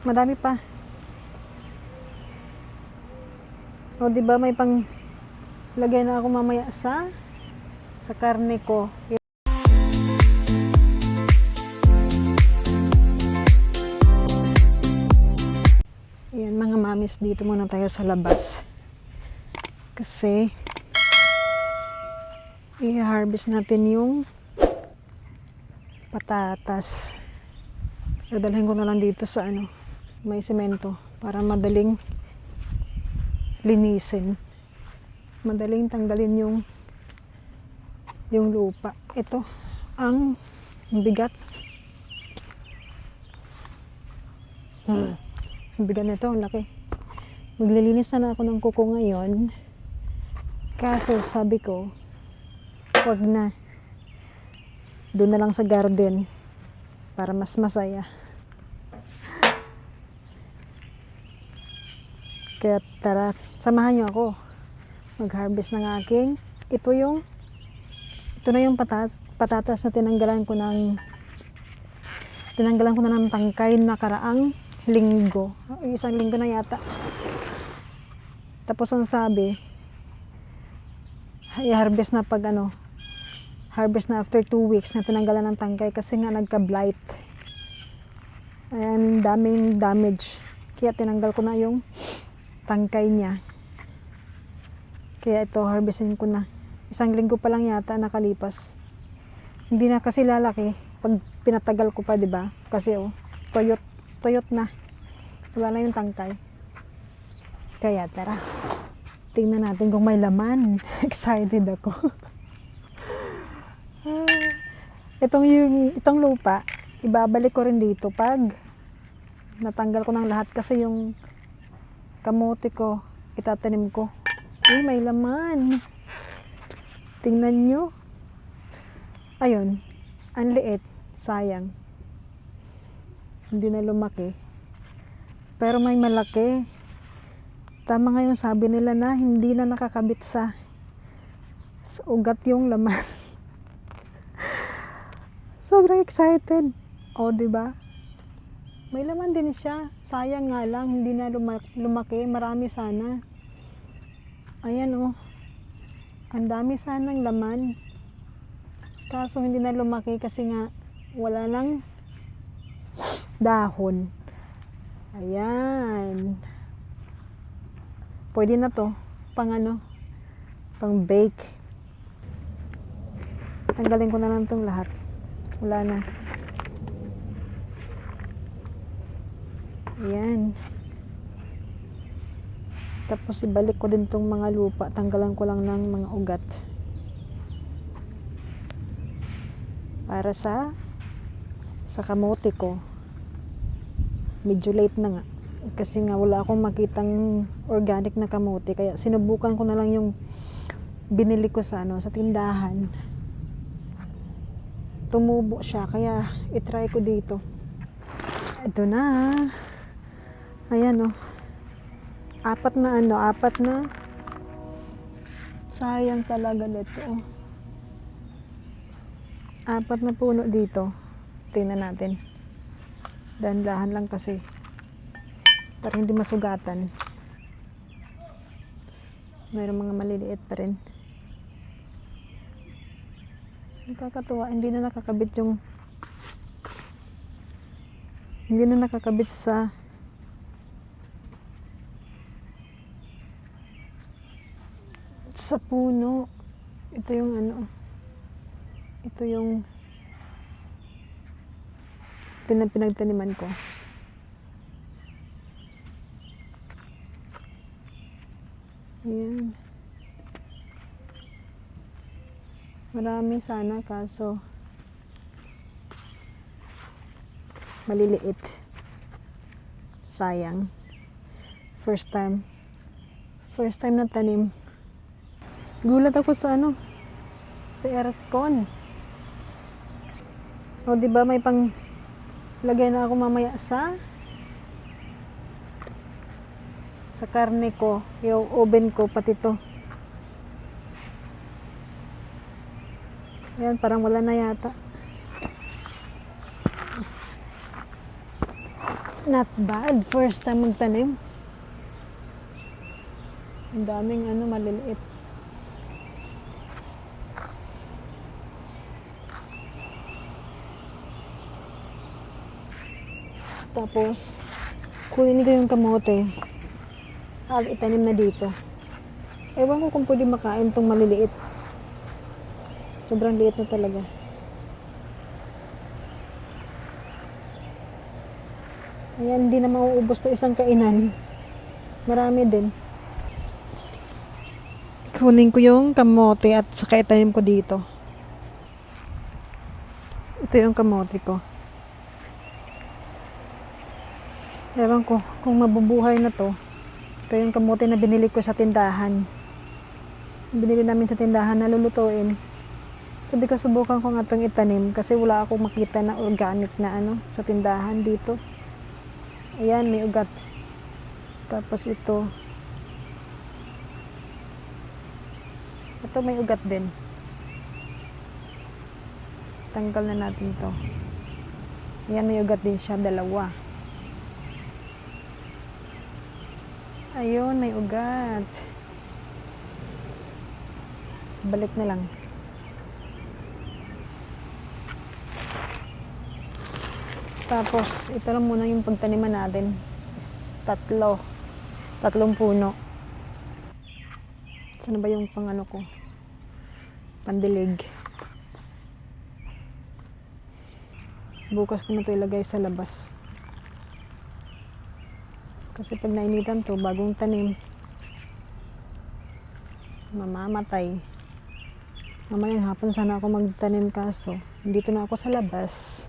Madami pa. O, di ba may pang lagay na ako mamaya sa karne ko. Yan mga mamis, dito muna tayo sa labas. Kasi i-harvest natin yung patatas. Dadalhin ko na lang dito sa may semento para madaling linisin. Madaling tanggalin yung lupa. Ito ang bigat. Ang bigat nito, ang laki. Maglilinis na ako ng kuko ngayon. Kaso sabi ko, wag na. Doon na lang sa garden para mas masaya. Kaya tara, samahan niyo ako mag-harvest ng aking. Ito na yung patatas na tinanggalan ko na ng tangkay nakaraang linggo. Isang linggo na yata. Tapos ang sabi, i-harvest na harvest na after 2 weeks na tinanggalan ng tangkay kasi nga nagka-blight. Ayan, daming damage. Kaya tinanggal ko na yung tangkay niya. Kaya ito, harvestin ko na. Isang linggo pa lang yata nakalipas. Hindi na kasi lalaki pag pinatagal ko pa, di ba? Kasi toyot na. Wala na yung tangkay. Kaya tara. Tingnan natin kung may laman. Excited ako. Itong lupa, ibabalik ko rin dito pag natanggal ko ng lahat kasi yung kamote ko, itatanim ko. May laman. Tingnan nyo. Ayun. Ang liit. Sayang. Hindi na lumaki. Pero may malaki. Tama nga yung sabi nila na hindi na nakakabit sa ugat yung laman. Sobrang excited. O, diba? May laman din siya. Sayang nga lang, hindi na lumaki. Marami sana. Ayan o. Ang dami sanang laman. Kaso hindi na lumaki kasi nga wala nang dahon. Ayan. Pwede na to. Pang bake. Tanggalin ko na lang tong lahat. Wala na. Ayan. Tapos ibalik ko din tong mga lupa. Tanggalan ko lang ng mga ugat. Para sa kamote ko. Medyo late na nga. Kasi nga wala akong makitang organic na kamote. Kaya sinubukan ko na lang yung binili ko sa tindahan. Tumubo siya. Kaya itry ko dito. Ito na. Ayan o. Apat na. Sayang talaga nito. Apat na puno dito. Tingnan natin. Dahan-dahan lang kasi. Para hindi masugatan. Mayroong mga maliliit pa rin. Nakakatuwa. Hindi na nakakabit sa puno. Ito yung pinagtaniman ko. Ayan. Marami sana kaso maliliit. Sayang. First time na tanim. Gulat ako sa aircon. O, di ba may pang lagay na ako mamaya sa karne ko, yung oven ko, pati to. Ayan, parang wala na yata. Not bad. First time magtanim. Ang daming maliliit. Tapos, kunin ko yung kamote. At itanim na dito. Ewan ko kung pwede makain tong maliliit. Sobrang liit na talaga. Ayan, hindi na mauubos to isang kainan. Marami din. Kunin ko yung kamote at saka itanim ko dito. Ito yung kamote ko. Ewan ko kung mabubuhay na to. Ito yung kamote na binili ko sa tindahan. Binili namin sa tindahan na lulutuin. Sabi ko subukan ko nga itong itanim kasi wala akong makita na organic na sa tindahan dito. Ayan, may ugat. Tapos ito. Ito may ugat din. Tanggal na natin to. Ayan, may ugat din siya, dalawa. Ayun, may ugat. Balik na lang. Tapos, ito lang muna yung pagtaniman natin. Tatlong puno. Saan ba yung ko? Pandilig. Bukas ko na ito ilagay sa labas. Kasi pag nainitan to, bagong tanim, mamamatay. Mamayang hapon sana ako magtanim kaso, dito na ako sa labas.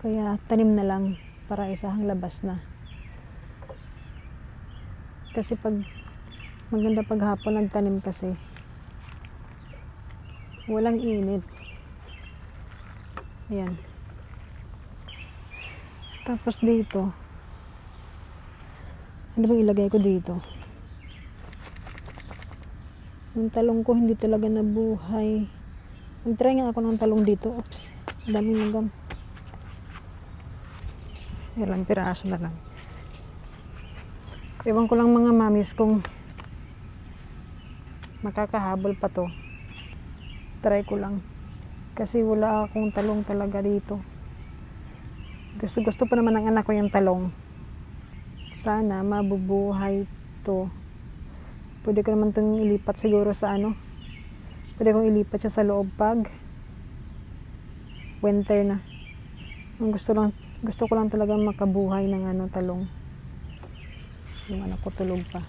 Kaya tanim na lang para isahang labas na. Kasi maganda pag hapon nagtanim kasi. Walang init. Ayan. Tapos dito, ano bang ilagay ko dito? Yung talong ko hindi talaga nabuhay. Mag-try nga ako ng talong dito. Oops, daming langgam. Ilang piraso na lang. Ewan ko lang mga mamis kung makakahabol pa to. Try ko lang. Kasi wala akong talong talaga dito. Gusto pa naman ng anak ko yung talong. Sana mabubuhay to. Pwede ko naman itong ilipat siguro sa Pwede kong ilipat siya sa loob pag winter na. Ang gusto ko lang talaga makabuhay ng talong. Yung anak ko tulog pa.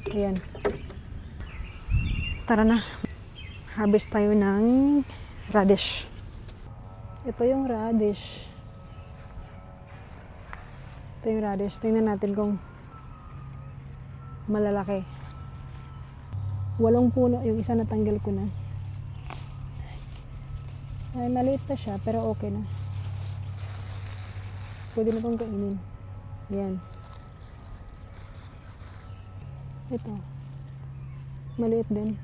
Ayan. Tara na. Harvest tayo ng radish. Ito yung radish. Ito yung radish. Tingnan natin kung malalaki. 8 puno. Yung isa natanggal ko na. Ay, maliit pa siya, pero okay na. Pwede na itong kainin. Yan. Ito. Maliit din.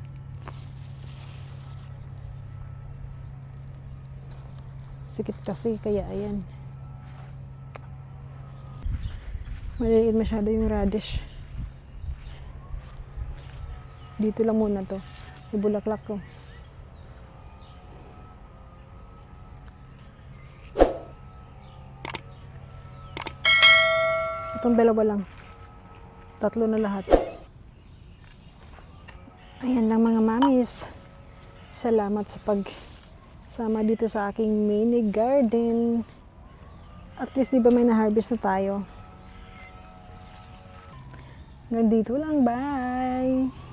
Sikit kasi, kaya ayan. Maliit masyado yung radish. Dito lang muna to. Ibulaklak ko. Itong dalawa lang. 3 na lahat. Ayan lang mga mamis. Salamat sa pagsama dito sa aking mini garden. At least di ba may na-harvest na tayo. Hanggang dito lang. Bye!